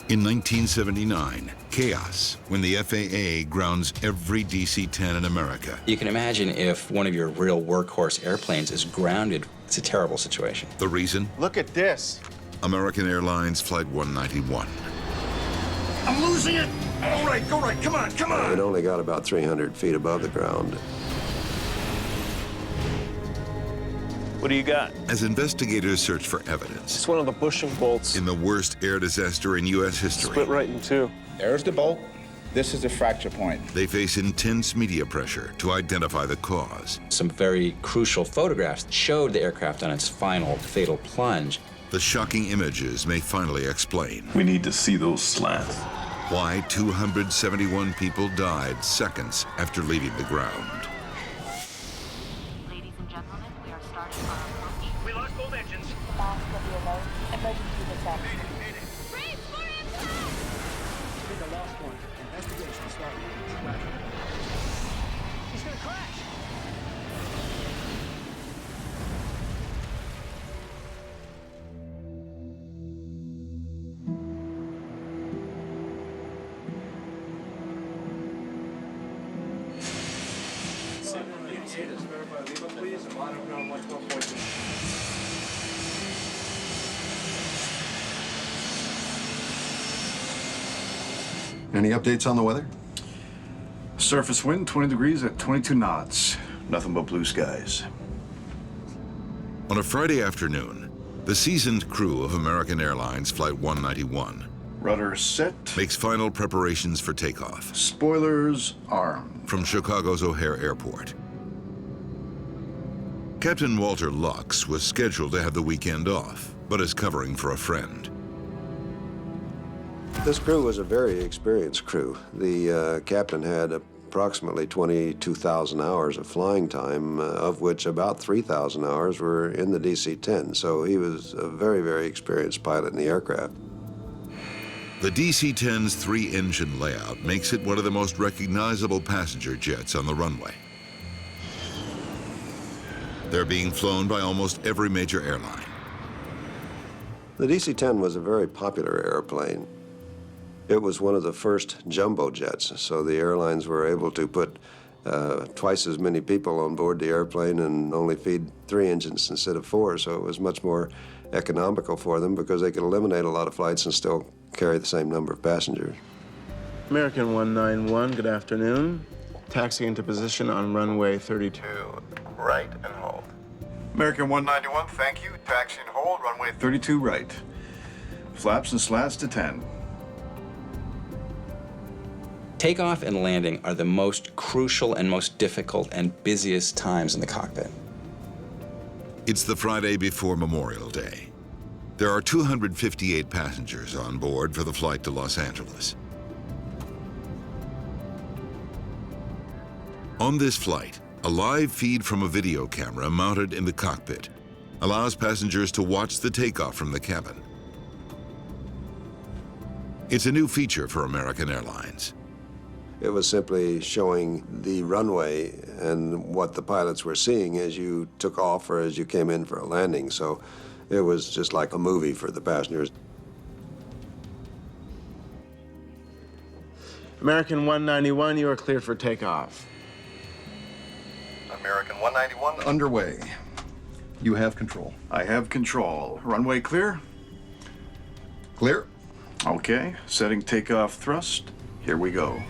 In 1979, chaos when the FAA grounds every DC-10 in America. You can imagine if one of your real workhorse airplanes is grounded, it's a terrible situation. The reason? Look at this. American Airlines Flight 191. I'm losing it! All right, go right, come on, come on! It only got about 300 feet above the ground. What do you got? As investigators search for evidence It's one of the bushing bolts. in the worst air disaster in U.S. history, Split right in two. There's the bolt. This is the fracture point. they face intense media pressure to identify the cause. Some very crucial photographs showed the aircraft on its final fatal plunge. The shocking images may finally explain We need to see those slats. why 271 people died seconds after leaving the ground. Ladies and gentlemen, we are starting our approach. We lost both engines. Mask of the alert. Emergency detect. He's gonna crash. Any updates on the weather? Surface wind, 20 degrees at 22 knots. Nothing but blue skies. On a Friday afternoon, the seasoned crew of American Airlines Flight 191 Rudder set. makes final preparations for takeoff Spoilers armed. from Chicago's O'Hare Airport. Captain Walter Lux was scheduled to have the weekend off, but is covering for a friend. This crew was a very experienced crew. The captain had approximately 22,000 hours of flying time, of which about 3,000 hours were in the DC-10. So he was a very, very experienced pilot in the aircraft. The DC-10's three-engine layout makes it one of the most recognizable passenger jets on the runway. They're being flown by almost every major airline. The DC-10 was a very popular airplane. It was one of the first jumbo jets, so the airlines were able to put twice as many people on board the airplane and only feed 3 engines instead of 4, so it was much more economical for them because they could eliminate a lot of flights and still carry the same number of passengers. American 191, good afternoon. Taxi into position on runway 32. Right and hold. American 191, thank you. Taxi and hold, runway 32 right. Flaps and slats to 10. Takeoff and landing are the most crucial and most difficult and busiest times in the cockpit. It's the Friday before Memorial Day. There are 258 passengers on board for the flight to Los Angeles. On this flight, a live feed from a video camera mounted in the cockpit allows passengers to watch the takeoff from the cabin. It's a new feature for American Airlines. It was simply showing the runway and what the pilots were seeing as you took off or as you came in for a landing. So it was just like a movie for the passengers. American 191, you are cleared for takeoff. American 191 underway. You have control. I have control. Runway clear? Clear? Okay, setting takeoff thrust. Here we go.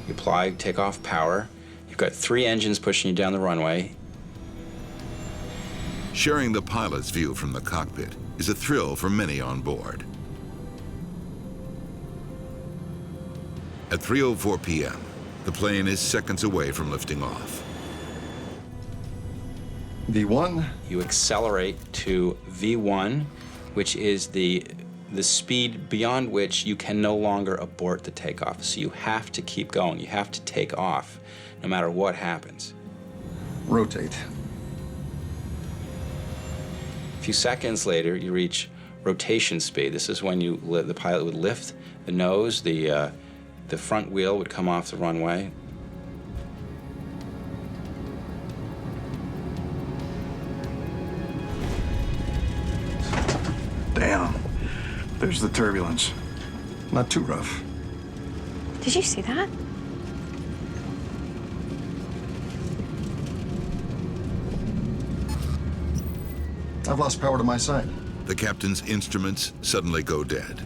You apply takeoff power. You've got 3 engines pushing you down the runway. Sharing the pilot's view from the cockpit is a thrill for many on board. At 3:04 p.m., the plane is seconds away from lifting off. V1. You accelerate to V1, which is the speed beyond which you can no longer abort the takeoff. So you have to keep going. You have to take off no matter what happens. Rotate. A few seconds later, you reach rotation speed. This is when the pilot would lift the nose, the front wheel would come off the runway. Damn. There's the turbulence. Not too rough. Did you see that? I've lost power to my side. The captain's instruments suddenly go dead.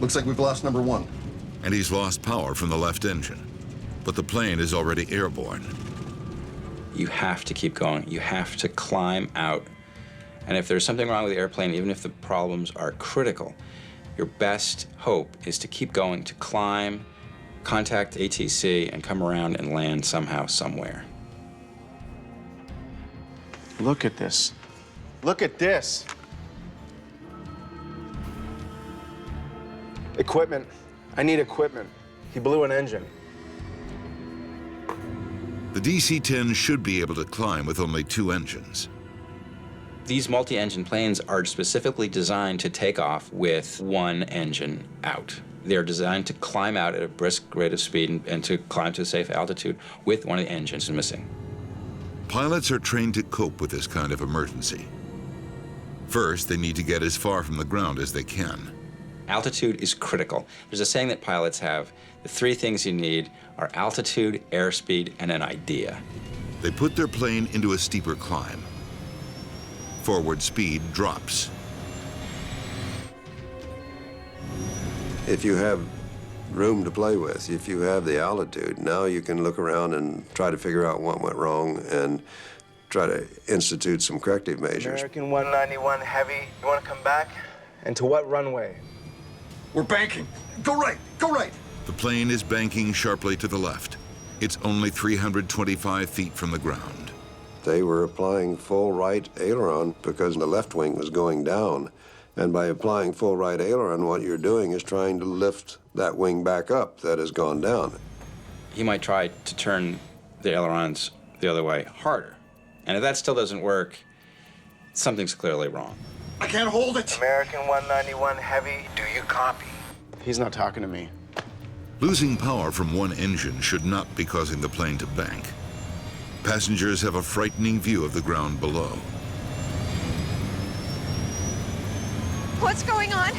Looks like we've lost number one. And he's lost power from the left engine. But the plane is already airborne. You have to keep going. You have to climb out. And if there's something wrong with the airplane, even if the problems are critical, your best hope is to keep going, to climb, contact ATC, and come around and land somehow, somewhere. Look at this. Look at this. Equipment. I need equipment. He blew an engine. The DC-10 should be able to climb with only 2 engines. These multi-engine planes are specifically designed to take off with 1 engine out. They're designed to climb out at a brisk rate of speed and to climb to a safe altitude with one of the engines missing. Pilots are trained to cope with this kind of emergency. First, they need to get as far from the ground as they can. Altitude is critical. There's a saying that pilots have: the 3 things you need are altitude, airspeed, and an idea. They put their plane into a steeper climb. Forward speed drops. If you have room to play with, if you have the altitude, now you can look around and try to figure out what went wrong and try to institute some corrective measures. American 191 Heavy, you want to come back? And to what runway? We're banking. Go right, go right. The plane is banking sharply to the left. It's only 325 feet from the ground. They were applying full right aileron because the left wing was going down. And by applying full right aileron, what you're doing is trying to lift that wing back up that has gone down. You might try to turn the ailerons the other way harder. And if that still doesn't work, something's clearly wrong. I can't hold it. American 191 Heavy, do you copy? He's not talking to me. Losing power from one engine should not be causing the plane to bank. Passengers have a frightening view of the ground below. What's going on?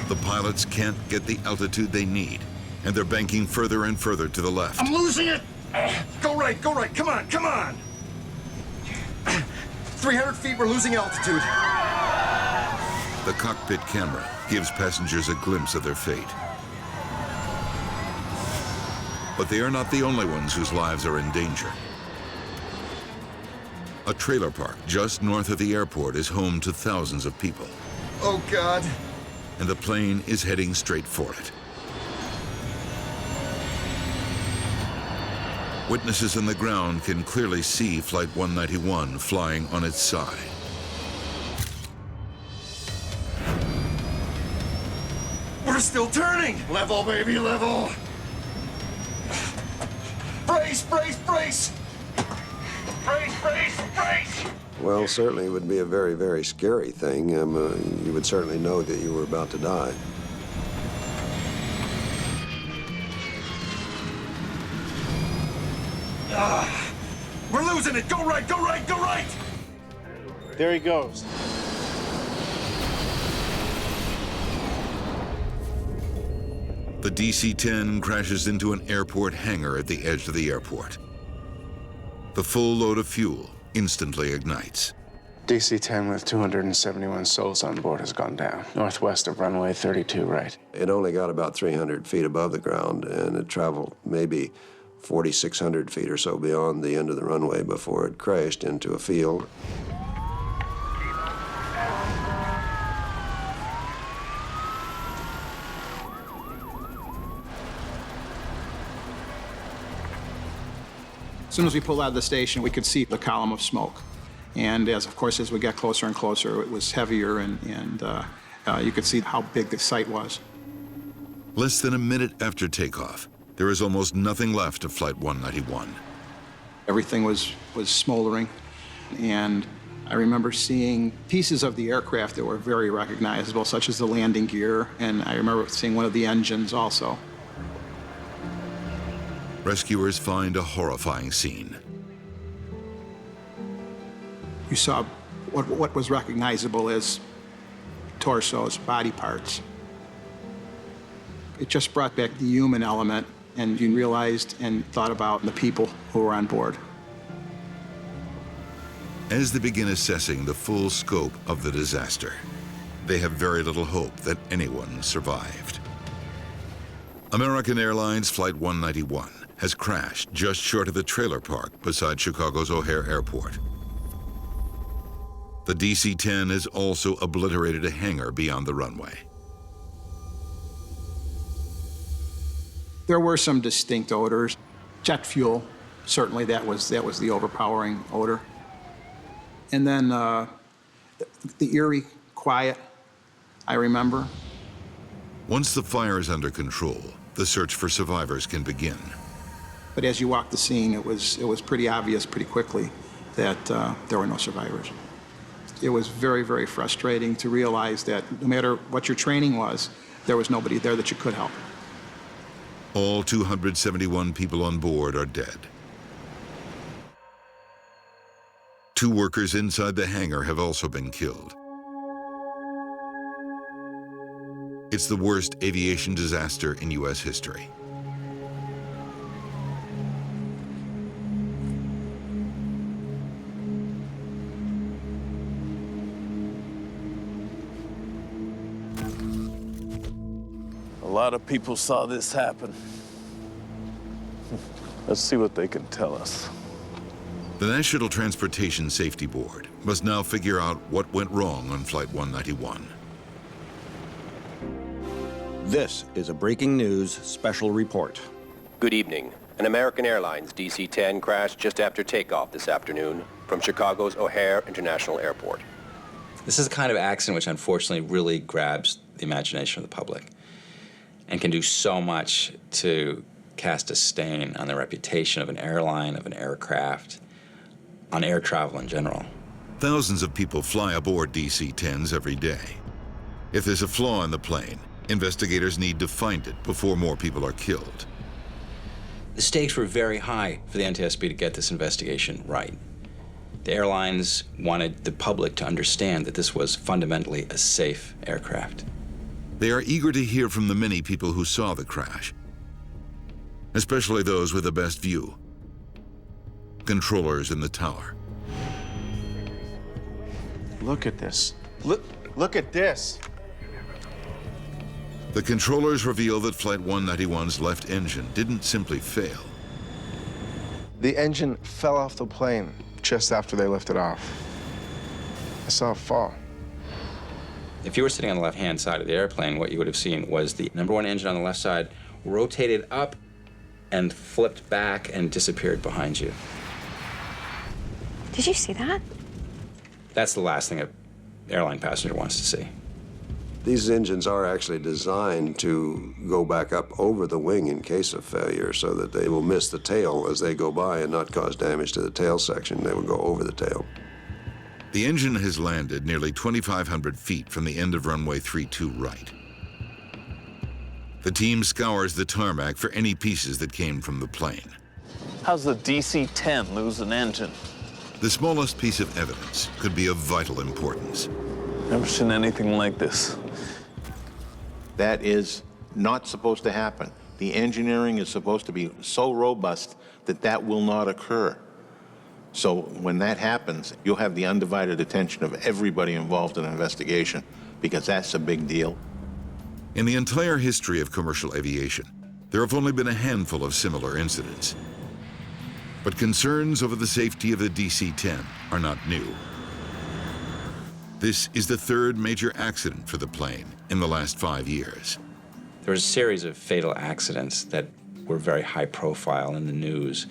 The pilots can't get the altitude they need, and they're banking further and further to the left. I'm losing it. Go right, go right. Come on, come on. 300 feet, we're losing altitude. The cockpit camera gives passengers a glimpse of their fate. But they are not the only ones whose lives are in danger. A trailer park just north of the airport is home to thousands of people. Oh, God. And the plane is heading straight for it. Witnesses on the ground can clearly see Flight 191 flying on its side. We're still turning. Level, baby, level. Brace, brace, brace. Brace, brace, brace. Well, certainly it would be a very, very scary thing. You would certainly know that you were about to die. We're losing it. Go right, go right, go right. There he goes. The DC-10 crashes into an airport hangar at the edge of the airport. The full load of fuel instantly ignites. DC-10 with 271 souls on board has gone down, northwest of runway 32 right. It only got about 300 feet above the ground, and it traveled maybe 4,600 feet or so beyond the end of the runway before it crashed into a field. As soon as we pulled out of the station, we could see the column of smoke. And of course, as we got closer and closer, it was heavier, and you could see how big the site was. Less than a minute after takeoff, there is almost nothing left of Flight 191. Everything was smoldering, and I remember seeing pieces of the aircraft that were very recognizable, such as the landing gear, and I remember seeing one of the engines also. Rescuers find a horrifying scene. You saw what was recognizable as torsos, body parts. It just brought back the human element, and you realized and thought about the people who were on board. As they begin assessing the full scope of the disaster, they have very little hope that anyone survived. American Airlines Flight 191 has crashed just short of the trailer park beside Chicago's O'Hare Airport. The DC-10 has also obliterated a hangar beyond the runway. There were some distinct odors. Jet fuel, certainly that was the overpowering odor. And then the eerie quiet, I remember. Once the fire is under control, the search for survivors can begin. But as you walked the scene, it was pretty obvious pretty quickly that there were no survivors. It was very, very frustrating to realize that no matter what your training was, there was nobody there that you could help. All 271 people on board are dead. 2 workers inside the hangar have also been killed. It's the worst aviation disaster in U.S. history. A lot of people saw this happen. Let's see what they can tell us. The National Transportation Safety Board must now figure out what went wrong on Flight 191. This is a breaking news special report. Good evening. An American Airlines DC-10 crashed just after takeoff this afternoon from Chicago's O'Hare International Airport. This is the kind of accident which unfortunately really grabs the imagination of the public and can do so much to cast a stain on the reputation of an airline, of an aircraft, on air travel in general. Thousands of people fly aboard DC-10s every day. If there's a flaw in the plane, investigators need to find it before more people are killed. The stakes were very high for the NTSB to get this investigation right. The airlines wanted the public to understand that this was fundamentally a safe aircraft. They are eager to hear from the many people who saw the crash, especially those with the best view, controllers in the tower. Look at this. Look at this. The controllers reveal that Flight 191's left engine didn't simply fail. The engine fell off the plane just after they lifted off. I saw it fall. If you were sitting on the left-hand side of the airplane, what you would have seen was the #1 engine on the left side rotated up and flipped back and disappeared behind you. Did you see that? That's the last thing an airline passenger wants to see. These engines are actually designed to go back up over the wing in case of failure so that they will miss the tail as they go by and not cause damage to the tail section. They will go over the tail. The engine has landed nearly 2,500 feet from the end of runway 32 right. The team scours the tarmac for any pieces that came from the plane. How's the DC-10 lose an engine? The smallest piece of evidence could be of vital importance. Never seen anything like this. That is not supposed to happen. The engineering is supposed to be so robust that that will not occur. So when that happens, you'll have the undivided attention of everybody involved in the investigation, because that's a big deal. In the entire history of commercial aviation, there have only been a handful of similar incidents. But concerns over the safety of the DC-10 are not new. This is the 3rd major accident for the plane in the last 5 years. There was a series of fatal accidents that were very high profile in the news,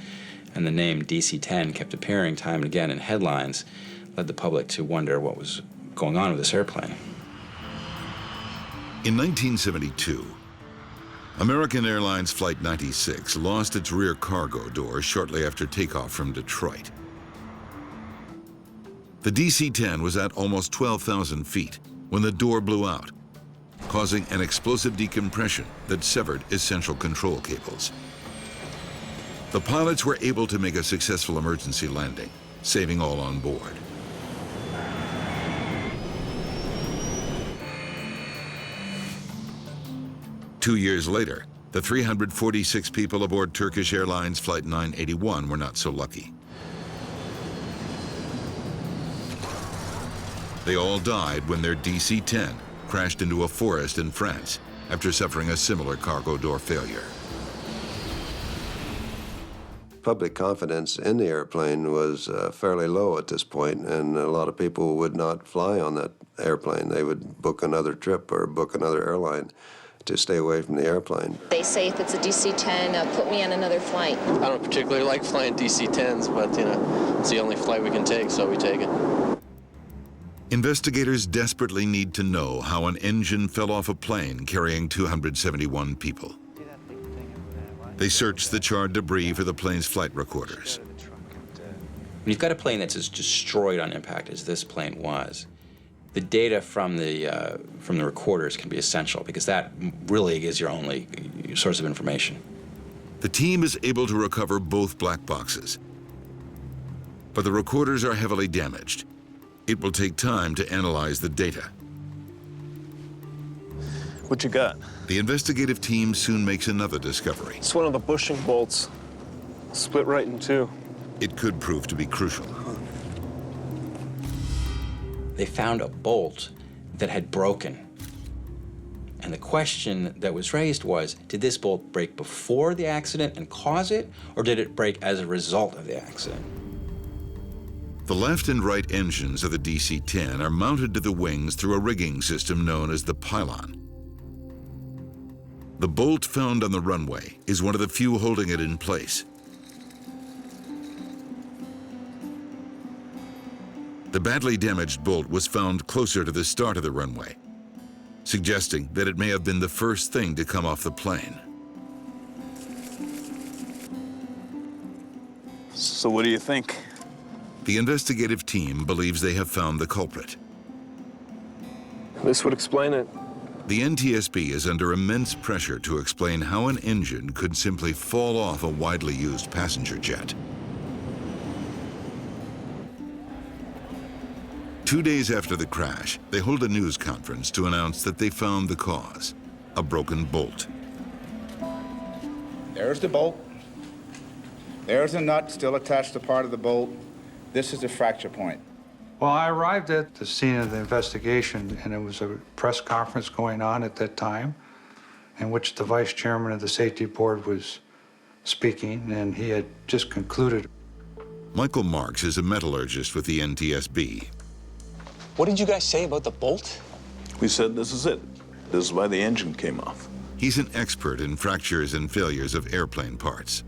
and the name DC-10 kept appearing time and again in headlines, led the public to wonder what was going on with this airplane. In 1972, American Airlines Flight 96 lost its rear cargo door shortly after takeoff from Detroit. The DC-10 was at almost 12,000 feet when the door blew out, causing an explosive decompression that severed essential control cables. The pilots were able to make a successful emergency landing, saving all on board. 2 years later, the 346 people aboard Turkish Airlines Flight 981 were not so lucky. They all died when their DC-10 crashed into a forest in France after suffering a similar cargo door failure. Public confidence in the airplane was fairly low at this point, and a lot of people would not fly on that airplane. They would book another trip or book another airline to stay away from the airplane. They say if it's a DC-10, put me on another flight. I don't particularly like flying DC-10s, but it's the only flight we can take, so we take it. Investigators desperately need to know how an engine fell off a plane carrying 271 people. They searched the charred debris for the plane's flight recorders. When you've got a plane that's as destroyed on impact as this plane was, the data from the recorders can be essential, because that really is your only source of information. The team is able to recover both black boxes, but the recorders are heavily damaged. It will take time to analyze the data. What you got? The investigative team soon makes another discovery. It's one of the bushing bolts. Split right in two. It could prove to be crucial. They found a bolt that had broken. And the question that was raised was, did this bolt break before the accident and cause it, or did it break as a result of the accident? The left and right engines of the DC-10 are mounted to the wings through a rigging system known as the pylon. The bolt found on the runway is one of the few holding it in place. The badly damaged bolt was found closer to the start of the runway, suggesting that it may have been the first thing to come off the plane. So what do you think? The investigative team believes they have found the culprit. This would explain it. The NTSB is under immense pressure to explain how an engine could simply fall off a widely used passenger jet. 2 days after the crash, they hold a news conference to announce that they found the cause, a broken bolt. There's the bolt. There's a nut still attached to part of the bolt. This is the fracture point. Well, I arrived at the scene of the investigation, and it was a press conference going on at that time, in which the vice chairman of the safety board was speaking, and he had just concluded. Michael Marks is a metallurgist with the NTSB. What did you guys say about the bolt? We said this is it. This is why the engine came off. He's an expert in fractures and failures of airplane parts.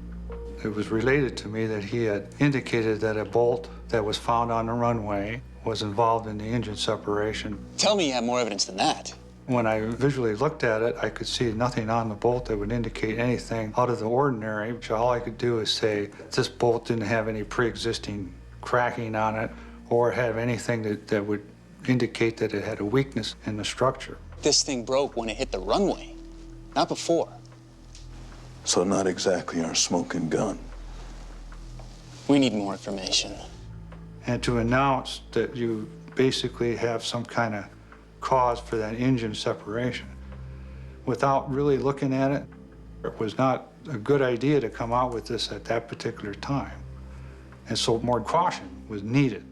It was related to me that he had indicated that a bolt that was found on the runway was involved in the engine separation. Tell me you have more evidence than that. When I visually looked at it, I could see nothing on the bolt that would indicate anything out of the ordinary. All I could do is say this bolt didn't have any pre-existing cracking on it or have anything that would indicate that it had a weakness in the structure. This thing broke when it hit the runway, not before. So not exactly our smoking gun. We need more information. And to announce that you basically have some kind of cause for that engine separation without really looking at it, it was not a good idea to come out with this at that particular time. And so more caution was needed.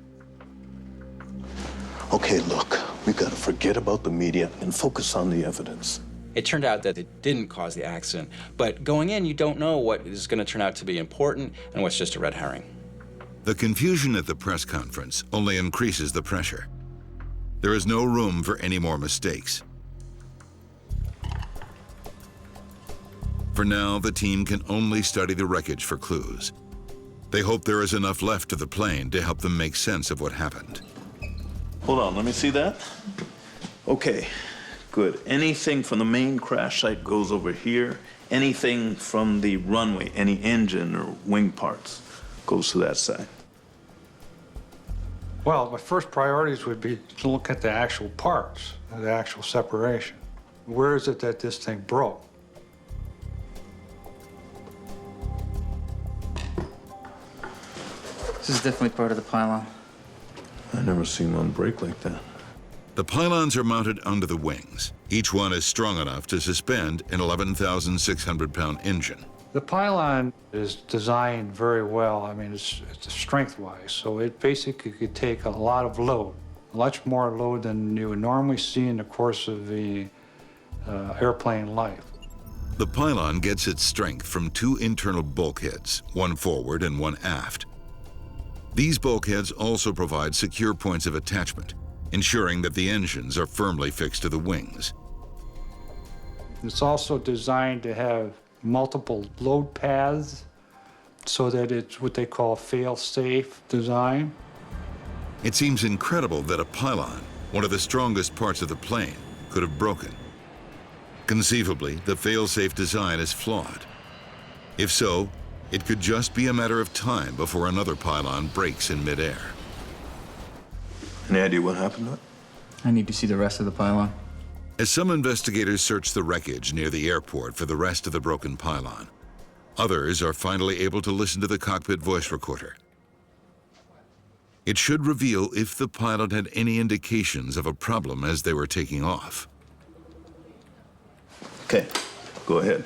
Okay, look, we've got to forget about the media and focus on the evidence. It turned out that it didn't cause the accident, but going in, you don't know what is going to turn out to be important and what's just a red herring. The confusion at the press conference only increases the pressure. There is no room for any more mistakes. For now, the team can only study the wreckage for clues. They hope there is enough left of the plane to help them make sense of what happened. Hold on, let me see that. Okay, good. Anything from the main crash site goes over here. Anything from the runway, any engine or wing parts, goes to that side. Well, my first priorities would be to look at the actual parts, the actual separation. Where is it that this thing broke? This is definitely part of the pylon. I never seen one break like that. The pylons are mounted under the wings. Each one is strong enough to suspend an 11,600-pound engine. The pylon is designed very well. I mean, it's strength-wise, so it basically could take a lot of load, much more load than you would normally see in the course of the airplane life. The pylon gets its strength from two internal bulkheads, one forward and one aft. These bulkheads also provide secure points of attachment, ensuring that the engines are firmly fixed to the wings. It's also designed to have multiple load paths so that it's what they call fail-safe design. It seems incredible that a pylon, one of the strongest parts of the plane, could have broken. Conceivably, the fail-safe design is flawed. If so, it could just be a matter of time before another pylon breaks in midair. Any idea what happened to it? I need to see the rest of the pylon. As some investigators search the wreckage near the airport for the rest of the broken pylon, others are finally able to listen to the cockpit voice recorder. It should reveal if the pilot had any indications of a problem as they were taking off. Okay, go ahead.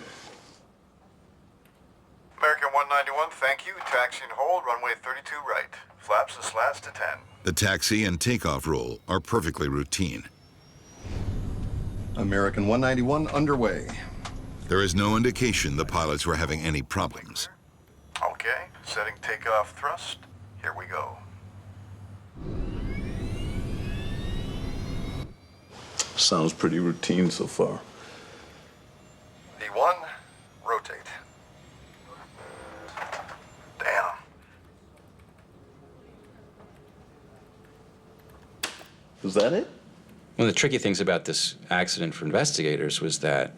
American 191, thank you. Taxi and hold, runway 32 right. Flaps and slats to 10. The taxi and takeoff roll are perfectly routine. American 191 underway. There is no indication the pilots were having any problems. Okay, setting takeoff thrust. Here we go. Sounds pretty routine so far. D1, rotate. Damn. Was that it? One of the tricky things about this accident for investigators was that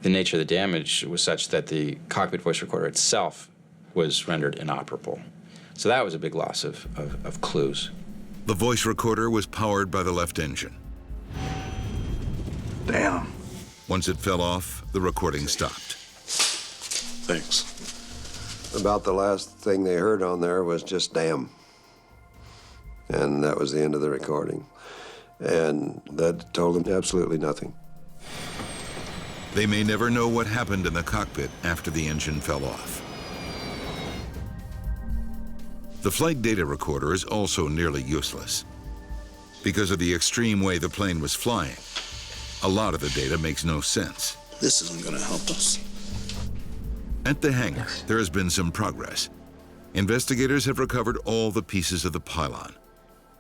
the nature of the damage was such that the cockpit voice recorder itself was rendered inoperable. So that was a big loss of clues. The voice recorder was powered by the left engine. Damn. Once it fell off, the recording stopped. Thanks. About the last thing they heard on there was just damn. And that was the end of the recording. And that told them absolutely nothing. They may never know what happened in the cockpit after the engine fell off. The flight data recorder is also nearly useless. Because of the extreme way the plane was flying, a lot of the data makes no sense. This isn't going to help us. At the hangar, there has been some progress. Investigators have recovered all the pieces of the pylon.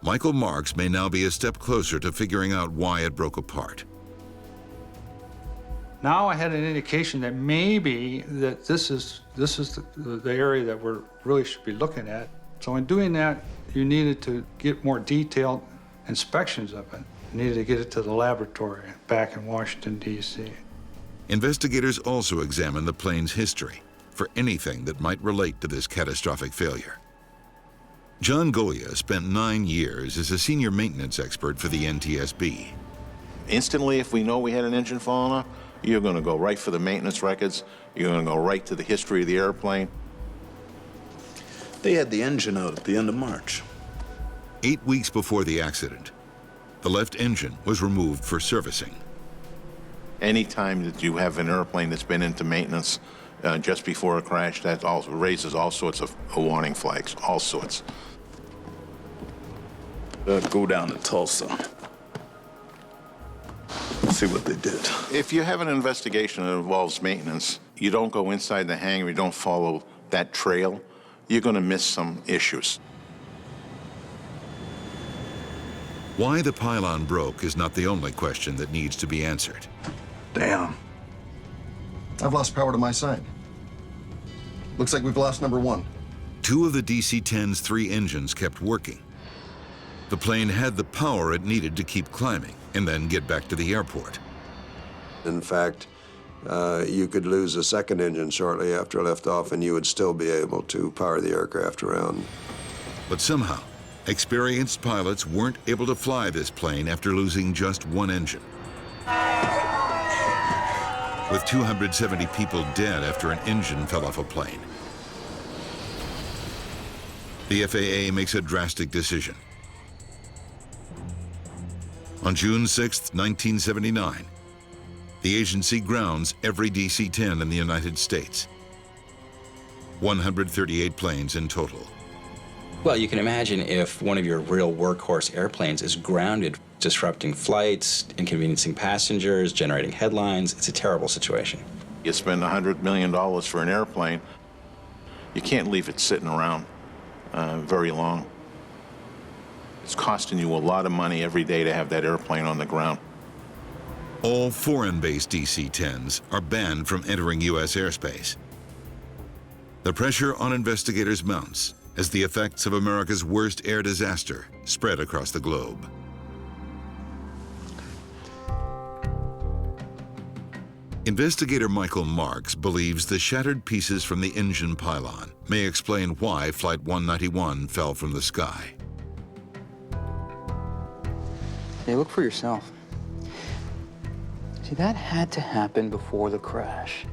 Michael Marks may now be a step closer to figuring out why it broke apart. Now I had an indication that maybe that this is the area that we really should be looking at. So in doing that, you needed to get more detailed inspections of it. You needed to get it to the laboratory back in Washington, D.C. Investigators also examined the plane's history for anything that might relate to this catastrophic failure. John Golia spent 9 years as a senior maintenance expert for the NTSB. Instantly, if we know we had an engine falling off, you're going to go right for the maintenance records. You're going to go right to the history of the airplane. They had the engine out at the end of March. 8 weeks before the accident, the left engine was removed for servicing. Anytime that you have an airplane that's been into maintenance just before a crash, that also raises all sorts of warning flags, all sorts. Go down to Tulsa. See what they did. If you have an investigation that involves maintenance, you don't go inside the hangar, you don't follow that trail, you're going to miss some issues. Why the pylon broke is not the only question that needs to be answered. Damn. I've lost power to my side. Looks like we've lost number one. 2 of the DC-10's 3 engines kept working. The plane had the power it needed to keep climbing and then get back to the airport. In fact, you could lose a second engine shortly after liftoff and you would still be able to power the aircraft around. But somehow, experienced pilots weren't able to fly this plane after losing just 1 engine. With 270 people dead after an engine fell off a plane, the FAA makes a drastic decision. On June 6, 1979, the agency grounds every DC-10 in the United States. 138 planes in total. Well, you can imagine if one of your real workhorse airplanes is grounded, disrupting flights, inconveniencing passengers, generating headlines. It's a terrible situation. You spend $100 million for an airplane, you can't leave it sitting around very long. It's costing you a lot of money every day to have that airplane on the ground. All foreign-based DC-10s are banned from entering U.S. airspace. The pressure on investigators mounts as the effects of America's worst air disaster spread across the globe. Investigator Michael Marks believes the shattered pieces from the engine pylon may explain why Flight 191 fell from the sky. Hey, look for yourself. See, that had to happen before the crash.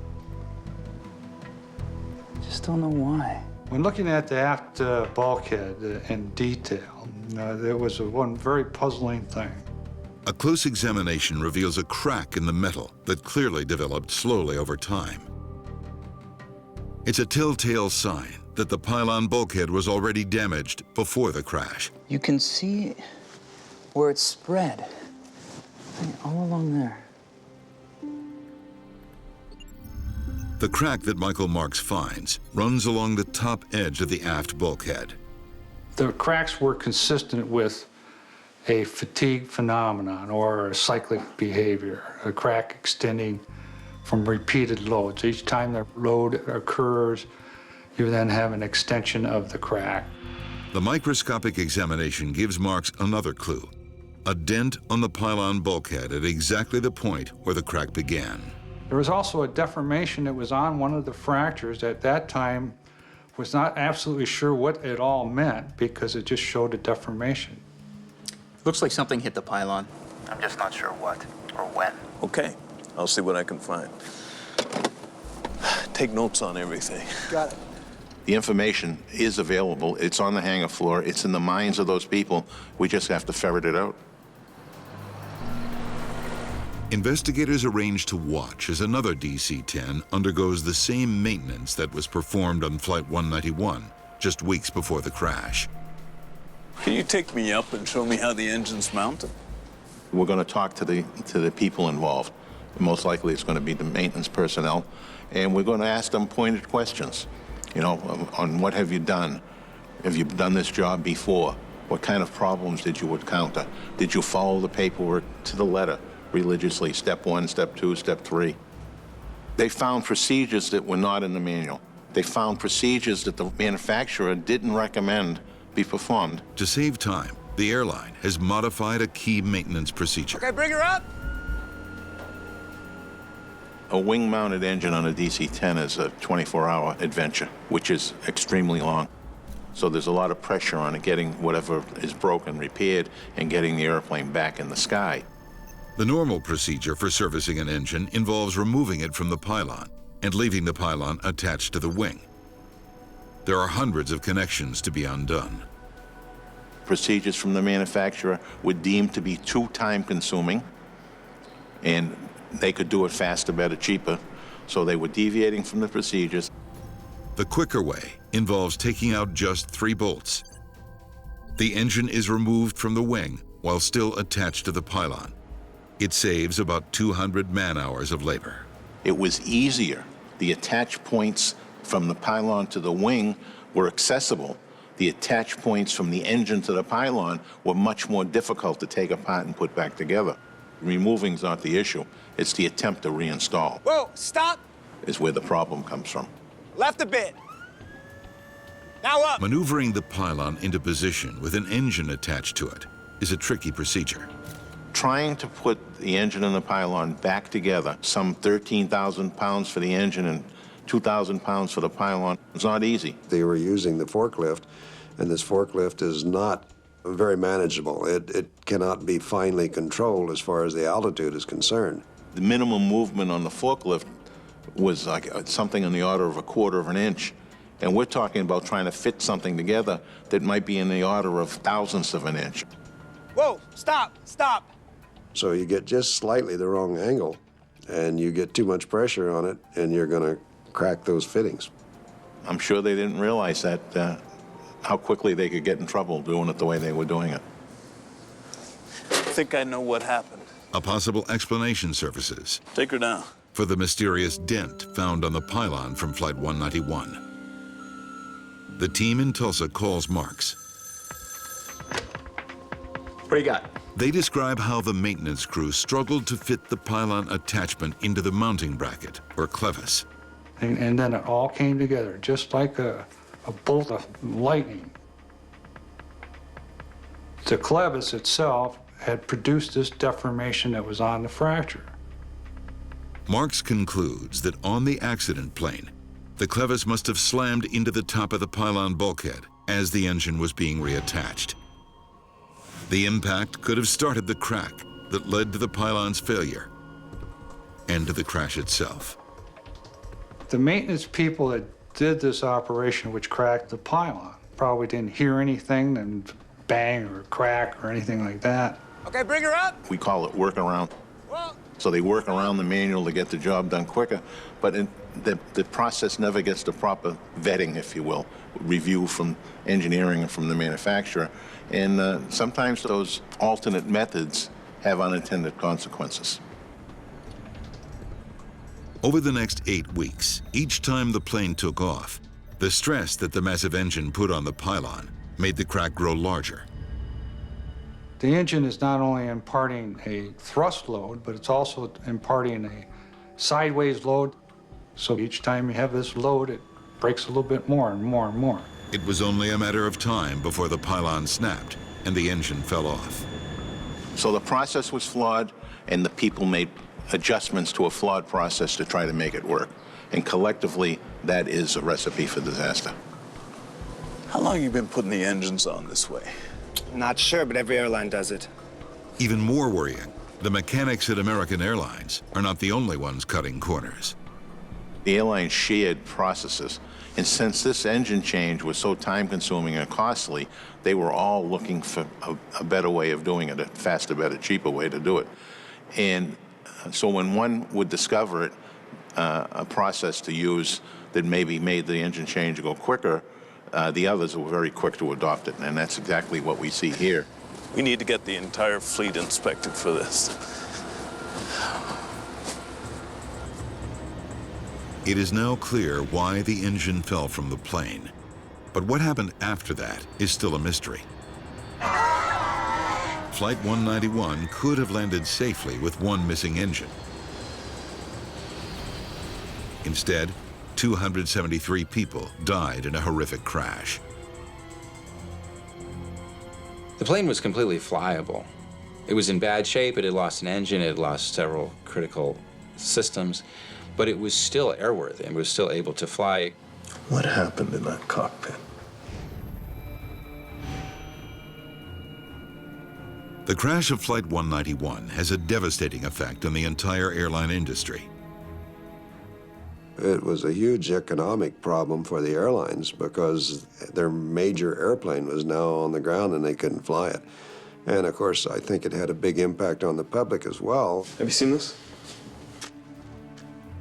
Just don't know why. When looking at the aft bulkhead in detail, there was one very puzzling thing. A close examination reveals a crack in the metal that clearly developed slowly over time. It's a telltale sign that the pylon bulkhead was already damaged before the crash. You can see where it's spread, all along there. The crack that Michael Marks finds runs along the top edge of the aft bulkhead. The cracks were consistent with a fatigue phenomenon or a cyclic behavior, a crack extending from repeated loads. Each time the load occurs, you then have an extension of the crack. The microscopic examination gives Marks another clue, a dent on the pylon bulkhead at exactly the point where the crack began. There was also a deformation that was on one of the fractures. At that time, was not absolutely sure what it all meant because it just showed a deformation. Looks like something hit the pylon. I'm just not sure what or when. Okay, I'll see what I can find. Take notes on everything. Got it. The information is available. It's on the hangar floor. It's in the minds of those people. We just have to ferret it out. Investigators arrange to watch as another DC-10 undergoes the same maintenance that was performed on Flight 191 just weeks before the crash. Can you take me up and show me how the engine's mounted? We're going to talk to the people involved. Most likely it's going to be the maintenance personnel, and we're going to ask them pointed questions. You know, on what have you done? Have you done this job before? What kind of problems did you encounter? Did you follow the paperwork to the letter religiously? Step 1, step 2, step 3. They found procedures that were not in the manual. They found procedures that the manufacturer didn't recommend be performed. To save time, the airline has modified a key maintenance procedure. Okay, bring her up. A wing-mounted engine on a DC-10 is a 24-hour adventure, which is extremely long. So there's a lot of pressure on it, getting whatever is broken repaired and getting the airplane back in the sky. The normal procedure for servicing an engine involves removing it from the pylon and leaving the pylon attached to the wing. There are hundreds of connections to be undone. Procedures from the manufacturer were deemed to be too time-consuming, and they could do it faster, better, cheaper, so they were deviating from the procedures. The quicker way involves taking out just 3 bolts. The engine is removed from the wing while still attached to the pylon. It saves about 200 man-hours of labor. It was easier. The attach points from the pylon to the wing were accessible. The attach points from the engine to the pylon were much more difficult to take apart and put back together. Removing's not the issue. It's the attempt to reinstall. Whoa, stop. Is where the problem comes from. Left a bit. Now up. Maneuvering the pylon into position with an engine attached to it is a tricky procedure. Trying to put the engine and the pylon back together, some 13,000 pounds for the engine and 2,000 pounds for the pylon, it's not easy. They were using the forklift, and this forklift is not very manageable. It cannot be finely controlled as far as the altitude is concerned. The minimum movement on the forklift was like something in the order of 1/4 of an inch. And we're talking about trying to fit something together that might be in the order of thousandths of an inch. Whoa, stop, stop. So you get just slightly the wrong angle, and you get too much pressure on it, and you're going to crack those fittings. I'm sure they didn't realize that, how quickly they could get in trouble doing it the way they were doing it. I think I know what happened. A possible explanation surfaces. Take her down. For the mysterious dent found on the pylon from Flight 191. The team in Tulsa calls Marks. What do you got? They describe how the maintenance crew struggled to fit the pylon attachment into the mounting bracket, or clevis. And then it all came together, just like a bolt of lightning. The clevis itself had produced this deformation that was on the fracture. Marks concludes that on the accident plane, the clevis must have slammed into the top of the pylon bulkhead as the engine was being reattached. The impact could have started the crack that led to the pylon's failure and to the crash itself. The maintenance people that did this operation, which cracked the pylon, probably didn't hear anything and bang or crack or anything like that. Okay, bring her up. We call it workaround. So they work around the manual to get the job done quicker, but the process never gets the proper vetting, if you will, review from engineering and from the manufacturer. And sometimes those alternate methods have unintended consequences. Over the next 8 weeks, each time the plane took off, the stress that the massive engine put on the pylon made the crack grow larger. The engine is not only imparting a thrust load, but it's also imparting a sideways load. So each time you have this load, it breaks a little bit more and more and more. It was only a matter of time before the pylon snapped and the engine fell off. So the process was flawed, and the people made adjustments to a flawed process to try to make it work. And collectively, that is a recipe for disaster. How long have you been putting the engines on this way? Not sure, but every airline does it. Even more worrying, the mechanics at American Airlines are not the only ones cutting corners. The airline shared processes, and since this engine change was so time-consuming and costly, they were all looking for a better way of doing it, a faster, better, cheaper way to do it. And so when one would discover it, a process to use that maybe made the engine change go quicker, the others were very quick to adopt it, and that's exactly what we see here. We need to get the entire fleet inspected for this. It is now clear why the engine fell from the plane. But what happened after that is still a mystery. Flight 191 could have landed safely with one missing engine. Instead, 273 people died in a horrific crash. The plane was completely flyable. It was in bad shape. It had lost an engine. It had lost several critical systems. But it was still airworthy and was still able to fly. What happened in that cockpit? The crash of Flight 191 has a devastating effect on the entire airline industry. It was a huge economic problem for the airlines because their major airplane was now on the ground and they couldn't fly it. And of course, I think it had a big impact on the public as well. Have you seen this?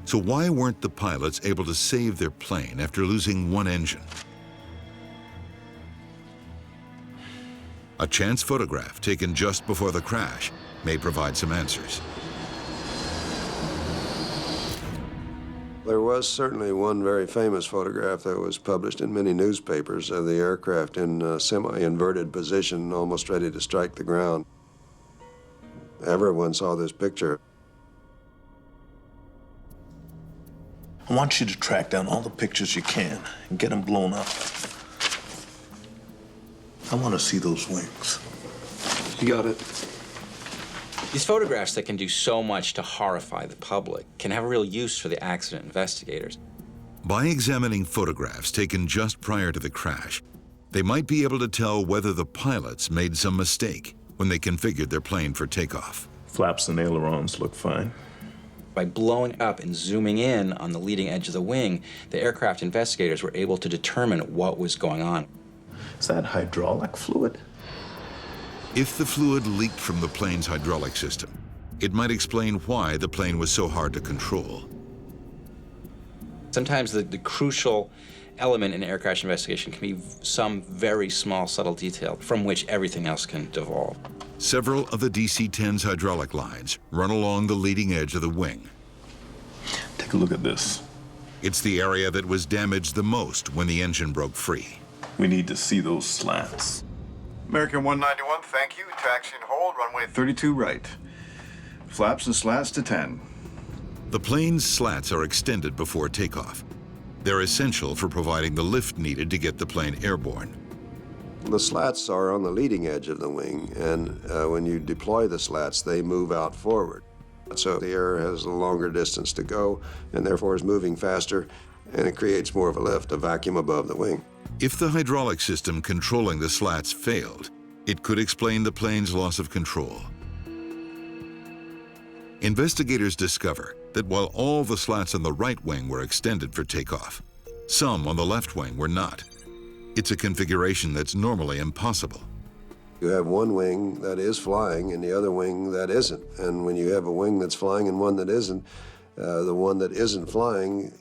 So why weren't the pilots able to save their plane after losing one engine? A chance photograph taken just before the crash may provide some answers. There was certainly one very famous photograph that was published in many newspapers of the aircraft in a semi-inverted position, almost ready to strike the ground. Everyone saw this picture. I want you to track down all the pictures you can and get them blown up. I want to see those wings. You got it. These photographs that can do so much to horrify the public can have a real use for the accident investigators. By examining photographs taken just prior to the crash, they might be able to tell whether the pilots made some mistake when they configured their plane for takeoff. Flaps and ailerons look fine. By blowing up and zooming in on the leading edge of the wing, the aircraft investigators were able to determine what was going on. Is that hydraulic fluid? If the fluid leaked from the plane's hydraulic system, It might explain why the plane was so hard to control. Sometimes the crucial element in air crash investigation can be some very small, subtle detail from which everything else can devolve. Several of the DC-10's hydraulic lines run along the leading edge of the wing. Take a look at this. It's the area that was damaged the most when the engine broke free. We need to see those slats. American 191, thank you. Taxi and hold, runway 32 right. Flaps and slats to 10. The plane's slats are extended before takeoff. They're essential for providing the lift needed to get the plane airborne. The slats are on the leading edge of the wing, and when you deploy the slats, they move out forward. So the air has a longer distance to go, and therefore is moving faster, and it creates more of a lift, a vacuum above the wing. If the hydraulic system controlling the slats failed, it could explain the plane's loss of control. Investigators discover that while all the slats on the right wing were extended for takeoff, some on the left wing were not. It's a configuration that's normally impossible. You have one wing that is flying and the other wing that isn't. And when you have a wing that's flying and one that isn't, the one that isn't flying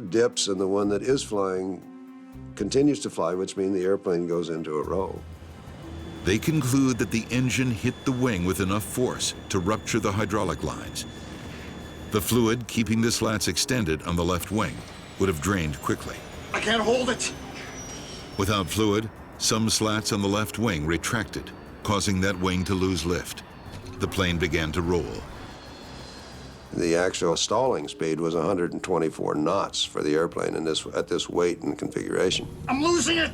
dips and the one that is flying continues to fly, which means the airplane goes into a roll. They conclude that the engine hit the wing with enough force to rupture the hydraulic lines. The fluid keeping the slats extended on the left wing would have drained quickly. I can't hold it. Without fluid, some slats on the left wing retracted, causing that wing to lose lift. The plane began to roll. The actual stalling speed was 124 knots for the airplane at this weight and configuration. I'm losing it.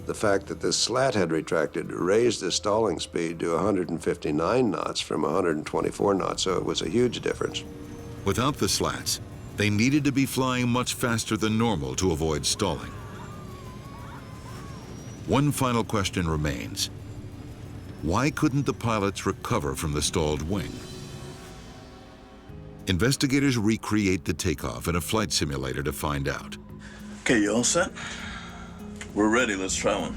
The fact that this slat had retracted raised the stalling speed to 159 knots from 124 knots, so it was a huge difference. Without the slats, they needed to be flying much faster than normal to avoid stalling. One final question remains. Why couldn't the pilots recover from the stalled wing? Investigators recreate the takeoff in a flight simulator to find out. Okay, you all set? We're ready, let's try one.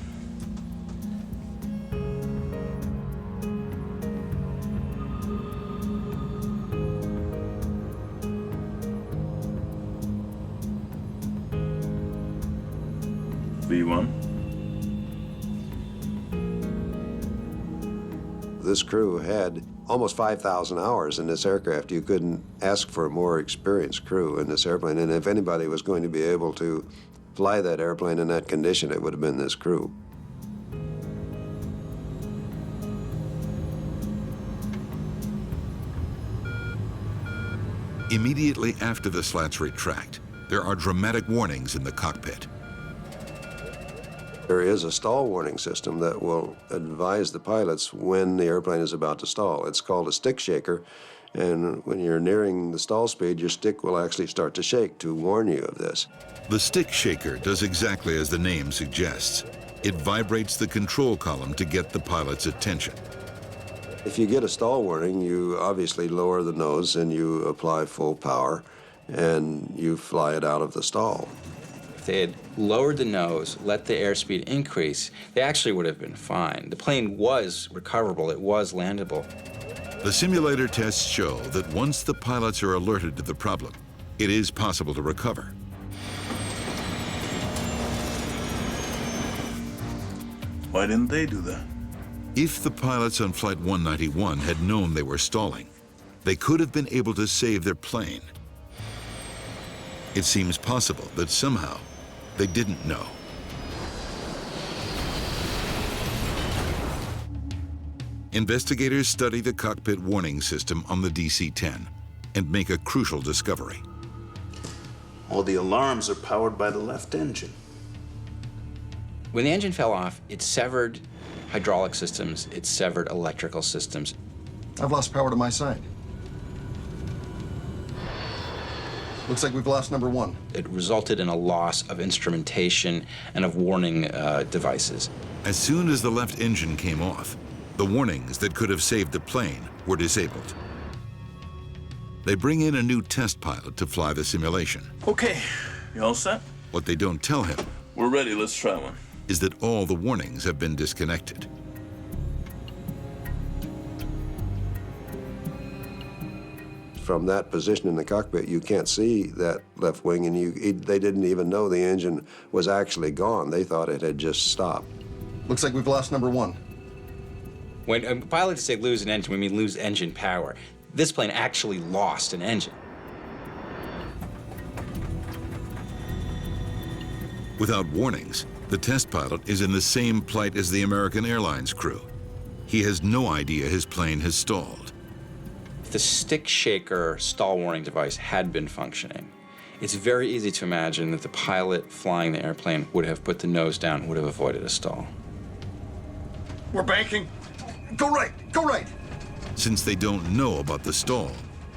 V1. This crew had almost 5,000 hours in this aircraft. You couldn't ask for a more experienced crew in this airplane, and if anybody was going to be able to fly that airplane in that condition, it would have been this crew. Immediately after the slats retract, there are dramatic warnings in the cockpit. There is a stall warning system that will advise the pilots when the airplane is about to stall. It's called a stick shaker, and when you're nearing the stall speed, your stick will actually start to shake to warn you of this. The stick shaker does exactly as the name suggests. It vibrates the control column to get the pilot's attention. If you get a stall warning, you obviously lower the nose and you apply full power, and you fly it out of the stall. If they had lowered the nose, let the airspeed increase, they actually would have been fine. The plane was recoverable, it was landable. The simulator tests show that once the pilots are alerted to the problem, it is possible to recover. Why didn't they do that? If the pilots on Flight 191 had known they were stalling, they could have been able to save their plane. It seems possible that somehow they didn't know. Investigators study the cockpit warning system on the DC-10 and make a crucial discovery. All the alarms are powered by the left engine. When the engine fell off, it severed hydraulic systems, it severed electrical systems. I've lost power to my side. Looks like we've lost number one. It resulted in a loss of instrumentation and of warning devices. As soon as the left engine came off, the warnings that could have saved the plane were disabled. They bring in a new test pilot to fly the simulation. Okay, you all set? What they don't tell him We're ready, let's try one. is that all the warnings have been disconnected. from that position in the cockpit, you can't see that left wing, and they didn't even know the engine was actually gone. They thought it had just stopped. Looks like we've lost number one. When pilots say lose an engine, we mean lose engine power. This plane actually lost an engine. Without warnings, the test pilot is in the same plight as the American Airlines crew. He has no idea his plane has stalled. If the stick shaker stall warning device had been functioning, it's very easy to imagine that the pilot flying the airplane would have put the nose down, would have avoided a stall. We're banking. Go right, go right. Since they don't know about the stall,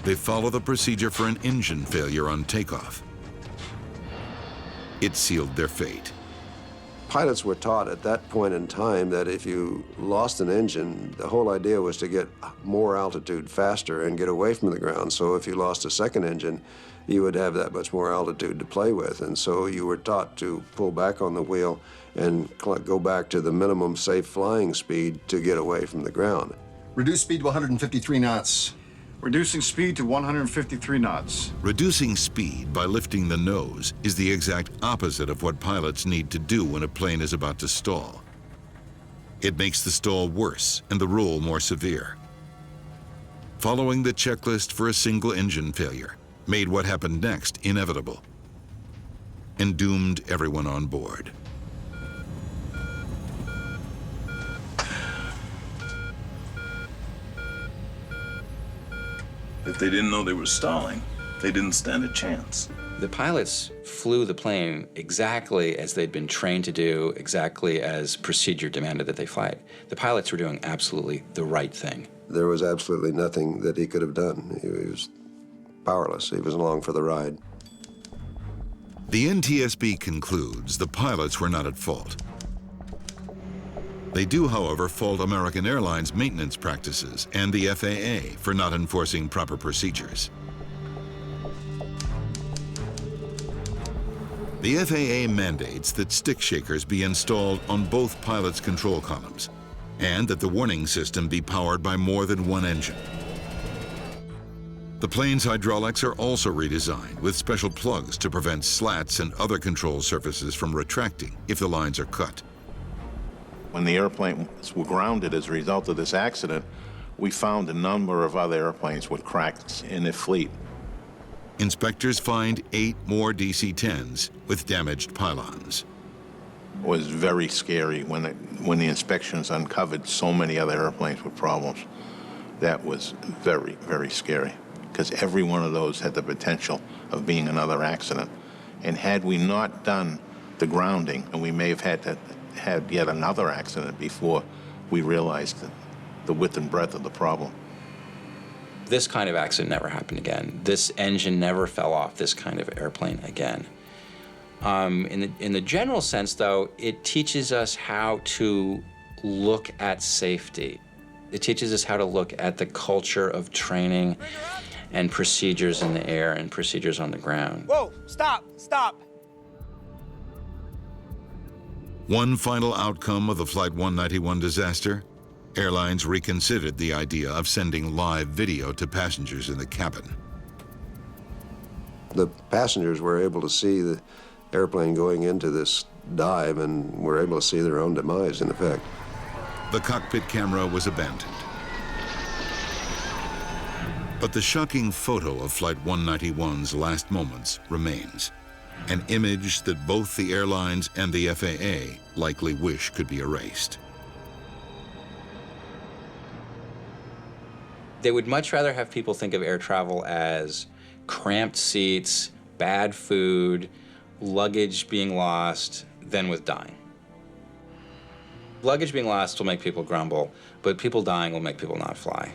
they follow the procedure for an engine failure on takeoff. It sealed their fate. Pilots were taught at that point in time that if you lost an engine, the whole idea was to get more altitude faster and get away from the ground. So if you lost a second engine, you would have that much more altitude to play with. And so you were taught to pull back on the wheel and go back to the minimum safe flying speed to get away from the ground. Reduce speed to 153 knots. Reducing speed to 153 knots. Reducing speed by lifting the nose is the exact opposite of what pilots need to do when a plane is about to stall. It makes the stall worse and the rule more severe. Following the checklist for a single engine failure made what happened next inevitable and doomed everyone on board. If they didn't know they were stalling, they didn't stand a chance. The pilots flew the plane exactly as they'd been trained to do, exactly as procedure demanded that they fly it. The pilots were doing absolutely the right thing. There was absolutely nothing that he could have done. He was powerless. He was along for the ride. The NTSB concludes the pilots were not at fault. They do, however, fault American Airlines maintenance practices and the FAA for not enforcing proper procedures. The FAA mandates that stick shakers be installed on both pilots' control columns and that the warning system be powered by more than one engine. The plane's hydraulics are also redesigned with special plugs to prevent slats and other control surfaces from retracting if the lines are cut. When the airplanes were grounded as a result of this accident, we found a number of other airplanes with cracks in their fleet. Inspectors find 8 more DC-10s with damaged pylons. It was very scary when the inspections uncovered so many other airplanes with problems. That was very, very scary, because every one of those had the potential of being another accident. And had we not done the grounding, and we may have had yet another accident before we realized the width and breadth of the problem. This kind of accident never happened again. This engine never fell off this kind of airplane again. In the general sense, though, it teaches us how to look at safety. It teaches us how to look at the culture of training and procedures in the air and procedures on the ground. Whoa, stop, stop. One final outcome of the Flight 191 disaster, airlines reconsidered the idea of sending live video to passengers in the cabin. The passengers were able to see the airplane going into this dive and were able to see their own demise, in effect. The cockpit camera was abandoned. But the shocking photo of Flight 191's last moments remains. An image that both the airlines and the FAA likely wish could be erased. They would much rather have people think of air travel as cramped seats, bad food, luggage being lost, than with dying. Luggage being lost will make people grumble, but people dying will make people not fly.